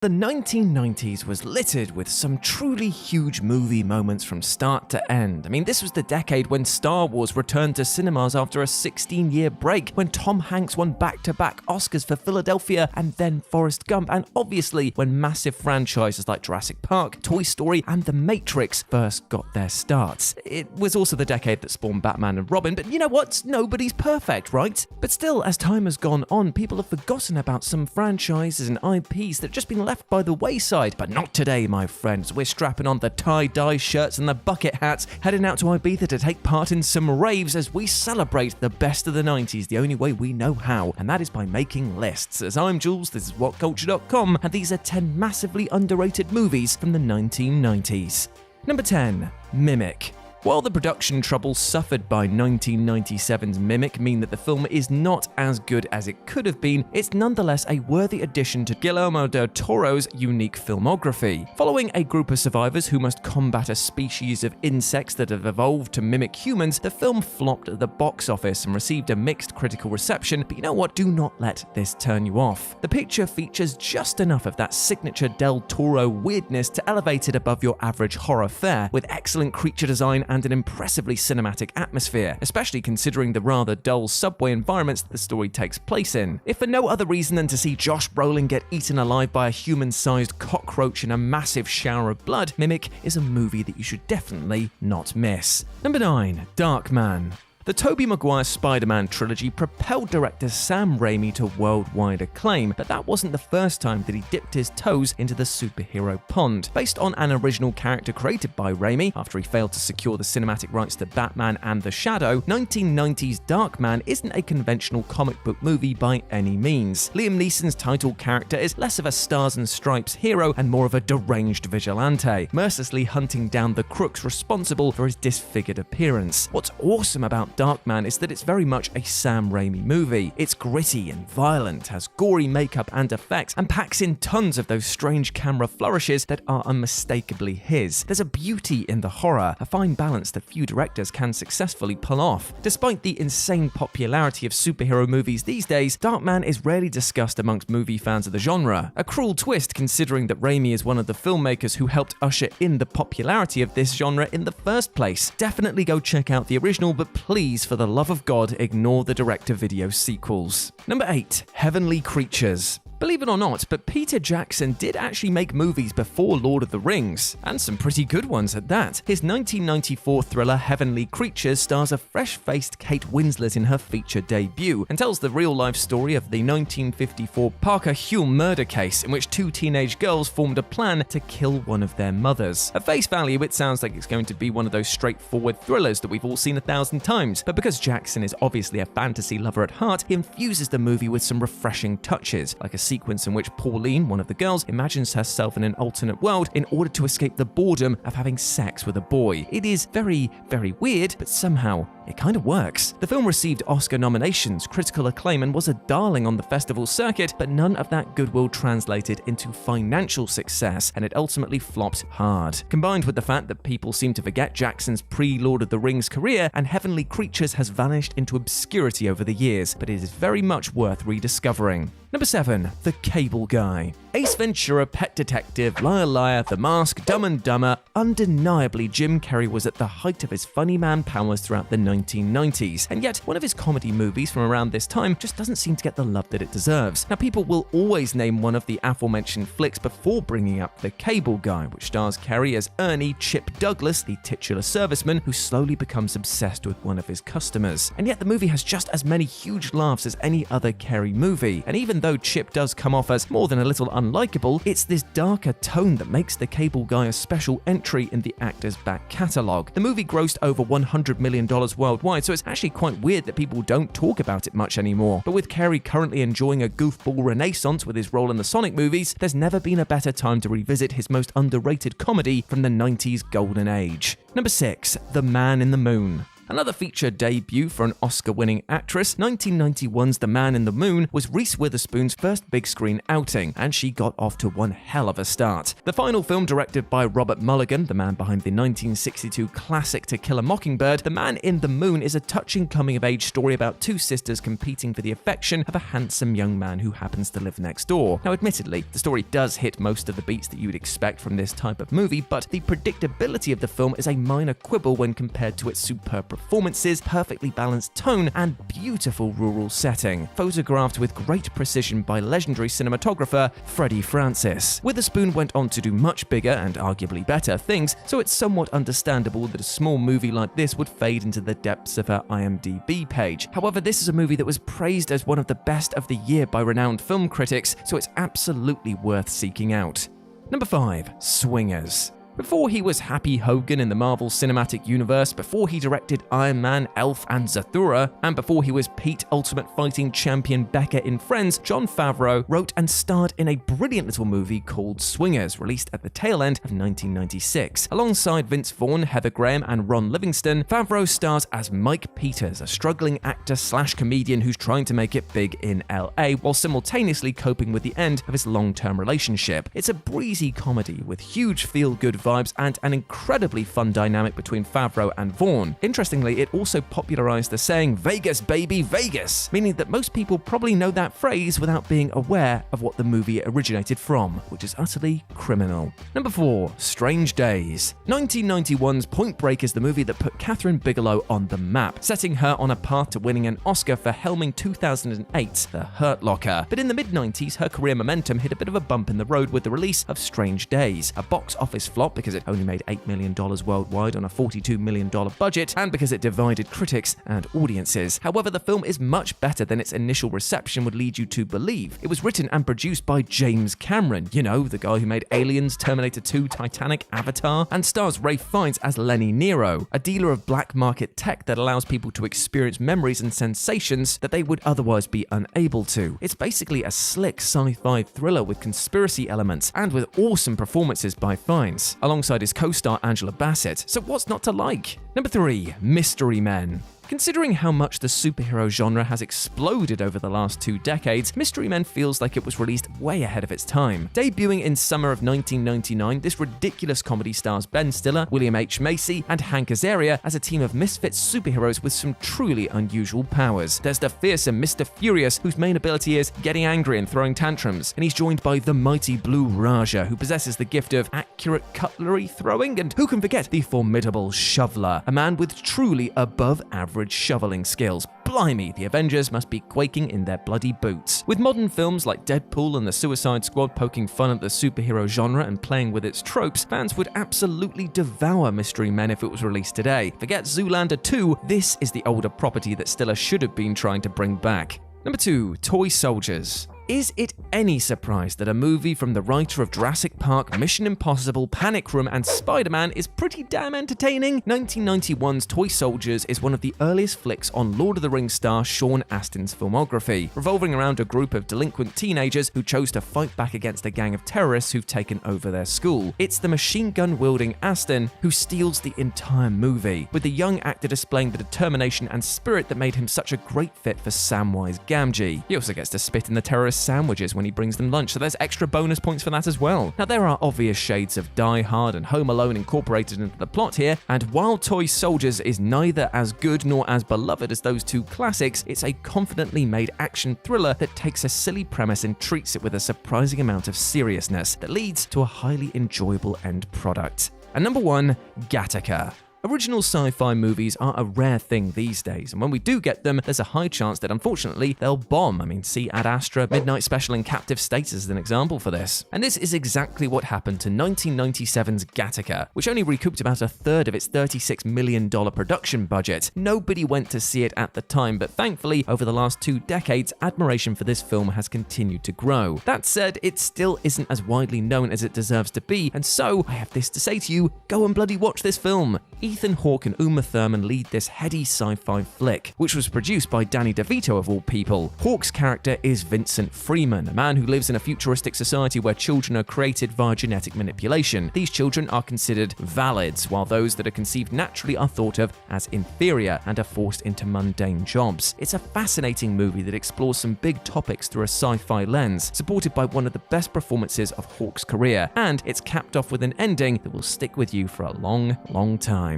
The 1990s was littered with some truly huge movie moments from start to end. I mean, this was the decade when Star Wars returned to cinemas after a 16-year break, when Tom Hanks won back-to-back Oscars for Philadelphia and then Forrest Gump, and obviously when massive franchises like Jurassic Park, Toy Story, and The Matrix first got their starts. It was also the decade that spawned Batman and Robin, but you know what? Nobody's perfect, right? But still, as time has gone on, people have forgotten about some franchises and IPs that have just been left by the wayside. But not today, my friends. We're strapping on the tie-dye shirts and the bucket hats, heading out to Ibiza to take part in some raves as we celebrate the best of the 90s the only way we know how, and that is by making lists. As I'm Jules, this is Whatculture.com, and these are 10 massively underrated movies from the 1990s. Number 10. Mimic. While the production troubles suffered by 1997's Mimic mean that the film is not as good as it could have been, it's nonetheless a worthy addition to Guillermo del Toro's unique filmography. Following a group of survivors who must combat a species of insects that have evolved to mimic humans, the film flopped at the box office and received a mixed critical reception, but you know what? Do not let this turn you off. The picture features just enough of that signature del Toro weirdness to elevate it above your average horror fare, with excellent creature design and an impressively cinematic atmosphere, especially considering the rather dull subway environments that the story takes place in. If for no other reason than to see Josh Brolin get eaten alive by a human-sized cockroach in a massive shower of blood, Mimic is a movie that you should definitely not miss. Number 9. Darkman. The Tobey Maguire Spider-Man trilogy propelled director Sam Raimi to worldwide acclaim, but that wasn't the first time that he dipped his toes into the superhero pond. Based on an original character created by Raimi after he failed to secure the cinematic rights to Batman and The Shadow, 1990's Darkman isn't a conventional comic book movie by any means. Liam Neeson's title character is less of a stars and stripes hero and more of a deranged vigilante, mercilessly hunting down the crooks responsible for his disfigured appearance. What's awesome about Darkman is that it's very much a Sam Raimi movie. It's gritty and violent, has gory makeup and effects, and packs in tons of those strange camera flourishes that are unmistakably his. There's a beauty in the horror, a fine balance that few directors can successfully pull off. Despite the insane popularity of superhero movies these days, Darkman is rarely discussed amongst movie fans of the genre. A cruel twist considering that Raimi is one of the filmmakers who helped usher in the popularity of this genre in the first place. Definitely go check out the original, but please, for the love of God, ignore the direct-to-video sequels. Number 8. Heavenly Creatures. Believe it or not, but Peter Jackson did actually make movies before Lord of the Rings, and some pretty good ones at that. His 1994 thriller Heavenly Creatures stars a fresh-faced Kate Winslet in her feature debut, and tells the real-life story of the 1954 Parker Hume murder case in which two teenage girls formed a plan to kill one of their mothers. At face value, it sounds like it's going to be one of those straightforward thrillers that we've all seen 1,000 times, but because Jackson is obviously a fantasy lover at heart, he infuses the movie with some refreshing touches, like a sequence in which Pauline, one of the girls, imagines herself in an alternate world in order to escape the boredom of having sex with a boy. It is very, very weird, but somehow it kind of works. The film received Oscar nominations, critical acclaim, and was a darling on the festival circuit, but none of that goodwill translated into financial success, and it ultimately flopped hard. Combined with the fact that people seem to forget Jackson's pre-Lord of the Rings career, and Heavenly Creatures has vanished into obscurity over the years, but it is very much worth rediscovering. Number 7. The Cable Guy. Ace Ventura, Pet Detective, Liar Liar, The Mask, Dumb and Dumber. Undeniably, Jim Carrey was at the height of his funny man powers throughout the 1990s, and yet one of his comedy movies from around this time just doesn't seem to get the love that it deserves. Now, people will always name one of the aforementioned flicks before bringing up The Cable Guy, which stars Carrey as Ernie Chip Douglas, the titular serviceman who slowly becomes obsessed with one of his customers. And yet the movie has just as many huge laughs as any other Carrey movie, and even though Chip does come off as more than a little unlikable, it's this darker tone that makes The Cable Guy a special entry in the actor's back catalogue. The movie grossed over $100 million worldwide, so it's actually quite weird that people don't talk about it much anymore. But with Carrey currently enjoying a goofball renaissance with his role in the Sonic movies, there's never been a better time to revisit his most underrated comedy from the 90s golden age. Number 6. The Man in the Moon. Another feature debut for an Oscar-winning actress, 1991's The Man in the Moon was Reese Witherspoon's first big screen outing, and she got off to one hell of a start. The final film, directed by Robert Mulligan, the man behind the 1962 classic To Kill a Mockingbird, The Man in the Moon is a touching coming-of-age story about two sisters competing for the affection of a handsome young man who happens to live next door. Now, admittedly, the story does hit most of the beats that you would expect from this type of movie, but the predictability of the film is a minor quibble when compared to its superb performances, perfectly balanced tone, and beautiful rural setting, photographed with great precision by legendary cinematographer Freddie Francis. Witherspoon went on to do much bigger and arguably better things, so it's somewhat understandable that a small movie like this would fade into the depths of her IMDb page. However, this is a movie that was praised as one of the best of the year by renowned film critics, so it's absolutely worth seeking out. Number 5. Swingers. Before he was Happy Hogan in the Marvel Cinematic Universe, before he directed Iron Man, Elf, and Zathura, and before he was Pete Ultimate Fighting Champion Becca in Friends, Jon Favreau wrote and starred in a brilliant little movie called Swingers, released at the tail end of 1996. Alongside Vince Vaughn, Heather Graham, and Ron Livingston, Favreau stars as Mike Peters, a struggling actor/comedian who's trying to make it big in LA while simultaneously coping with the end of his long-term relationship. It's a breezy comedy with huge feel-good vibes and an incredibly fun dynamic between Favreau and Vaughn. Interestingly, it also popularized the saying, "Vegas, baby, Vegas," meaning that most people probably know that phrase without being aware of what the movie originated from, which is utterly criminal. Number 4. Strange Days. 1991's Point Break is the movie that put Kathryn Bigelow on the map, setting her on a path to winning an Oscar for helming 2008's The Hurt Locker. But in the mid-90s, her career momentum hit a bit of a bump in the road with the release of Strange Days, a box office flop because it only made $8 million worldwide on a $42 million budget, and because it divided critics and audiences. However, the film is much better than its initial reception would lead you to believe. It was written and produced by James Cameron, you know, the guy who made Aliens, Terminator 2, Titanic, Avatar, and stars Ralph Fiennes as Lenny Nero, a dealer of black market tech that allows people to experience memories and sensations that they would otherwise be unable to. It's basically a slick sci-fi thriller with conspiracy elements and with awesome performances by Fiennes, alongside his co-star Angela Bassett. So what's not to like? Number 3. Mystery Men. Considering how much the superhero genre has exploded over the last 2 decades, Mystery Men feels like it was released way ahead of its time. Debuting in summer of 1999, this ridiculous comedy stars Ben Stiller, William H. Macy, and Hank Azaria as a team of misfit superheroes with some truly unusual powers. There's the fearsome Mr. Furious, whose main ability is getting angry and throwing tantrums, and he's joined by the mighty Blue Raja, who possesses the gift of accurate cutlery throwing, and who can forget the formidable Shoveler, a man with truly above-average shoveling skills. Blimey, the Avengers must be quaking in their bloody boots. With modern films like Deadpool and the Suicide Squad poking fun at the superhero genre and playing with its tropes, fans would absolutely devour Mystery Men if it was released today. Forget Zoolander 2, this is the older property that Stiller should have been trying to bring back. Number 2. Toy Soldiers. Is it any surprise that a movie from the writer of Jurassic Park, Mission Impossible, Panic Room, and Spider-Man is pretty damn entertaining? 1991's Toy Soldiers is one of the earliest flicks on Lord of the Rings star Sean Astin's filmography, revolving around a group of delinquent teenagers who chose to fight back against a gang of terrorists who've taken over their school. It's the machine gun-wielding Astin who steals the entire movie, with the young actor displaying the determination and spirit that made him such a great fit for Samwise Gamgee. He also gets to spit in the terrorist sandwiches when he brings them lunch, so there's extra bonus points for that as well. Now, there are obvious shades of Die Hard and Home Alone incorporated into the plot here, and while Toy Soldiers is neither as good nor as beloved as those two classics, it's a confidently made action thriller that takes a silly premise and treats it with a surprising amount of seriousness that leads to a highly enjoyable end product. And number 1, Gattaca. Original sci-fi movies are a rare thing these days, and when we do get them, there's a high chance that unfortunately they'll bomb. I mean, see Ad Astra, Midnight Special, and Captive States as an example for this. And this is exactly what happened to 1997's Gattaca, which only recouped about a third of its $36 million production budget. Nobody went to see it at the time, but thankfully, over the last 2 decades, admiration for this film has continued to grow. That said, it still isn't as widely known as it deserves to be, and so I have this to say to you: go and bloody watch this film. Ethan Hawke and Uma Thurman lead this heady sci-fi flick, which was produced by Danny DeVito of all people. Hawke's character is Vincent Freeman, a man who lives in a futuristic society where children are created via genetic manipulation. These children are considered valids, while those that are conceived naturally are thought of as inferior and are forced into mundane jobs. It's a fascinating movie that explores some big topics through a sci-fi lens, supported by one of the best performances of Hawke's career, and it's capped off with an ending that will stick with you for a long, long time.